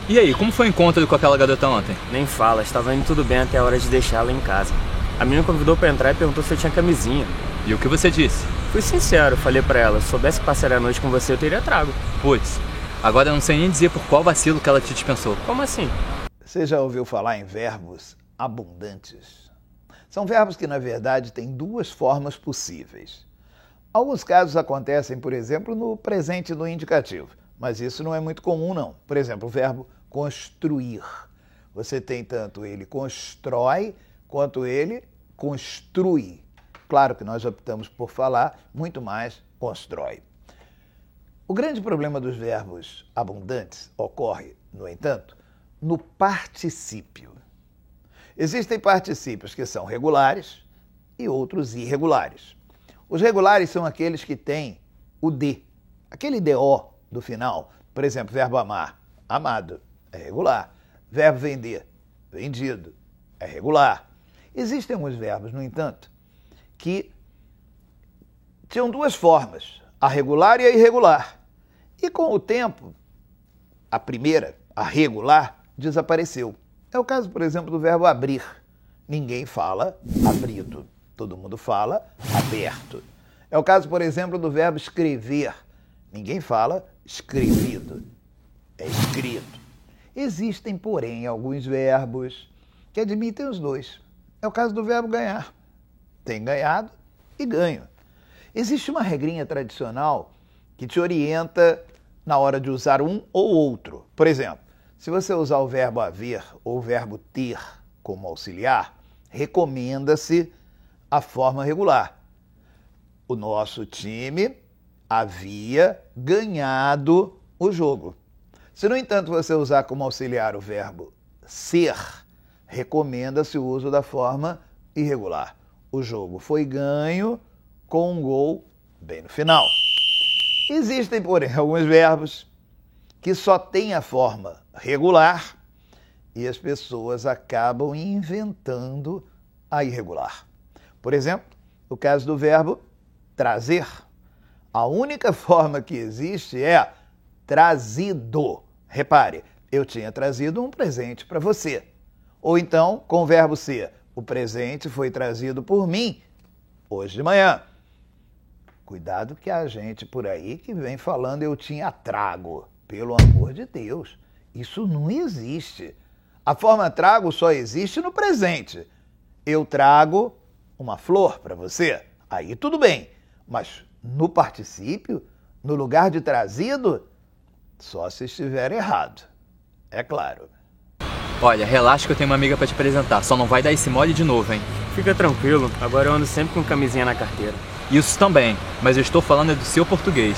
E aí, como foi o encontro com aquela garota ontem? Nem fala, estava indo tudo bem até a hora de deixá-la em casa. A menina convidou pra entrar e perguntou se eu tinha camisinha. E o que você disse? Fui sincero, falei pra ela, se soubesse que passaria a noite com você eu teria trago. Putz, agora eu não sei nem dizer por qual vacilo que ela te dispensou. Como assim? Você já ouviu falar em verbos abundantes? São verbos que, na verdade, têm duas formas possíveis. Alguns casos acontecem, por exemplo, no presente do indicativo, mas isso não é muito comum, não. Por exemplo, o verbo construir. Você tem tanto ele constrói, quanto ele construi. Claro que nós optamos por falar muito mais constrói. O grande problema dos verbos abundantes ocorre, no entanto, no particípio. Existem particípios que são regulares e outros irregulares. Os regulares são aqueles que têm o D, aquele DO do final. Por exemplo, verbo amar, amado, é regular. Verbo vender, vendido, é regular. Existem alguns verbos, no entanto, que tinham duas formas, a regular e a irregular. E com o tempo, a primeira, a regular, desapareceu. É o caso, por exemplo, do verbo abrir. Ninguém fala abrido, todo mundo fala aberto. É o caso, por exemplo, do verbo escrever. Ninguém fala escrevido, é escrito. Existem, porém, alguns verbos que admitem os dois. É o caso do verbo ganhar. Tem ganhado e ganho. Existe uma regrinha tradicional que te orienta na hora de usar um ou outro. Por exemplo, se você usar o verbo haver ou o verbo ter como auxiliar, recomenda-se a forma regular. O nosso time havia ganhado o jogo. Se, no entanto, você usar como auxiliar o verbo ser, recomenda-se o uso da forma irregular. O jogo foi ganho com um gol bem no final. Existem, porém, alguns verbos que só têm a forma regular e as pessoas acabam inventando a irregular. Por exemplo, o caso do verbo trazer. A única forma que existe é trazido. Repare, eu tinha trazido um presente para você. Ou então, com o verbo ser, o presente foi trazido por mim hoje de manhã. Cuidado que há gente por aí que vem falando eu tinha trago. Pelo amor de Deus, isso não existe. A forma trago só existe no presente. Eu trago uma flor para você, aí tudo bem. Mas no particípio, no lugar de trazido, só se estiver errado. É claro. Olha, relaxa que eu tenho uma amiga pra te apresentar, só não vai dar esse mole de novo, hein? Fica tranquilo, agora eu ando sempre com camisinha na carteira. Isso também, mas eu estou falando do seu português.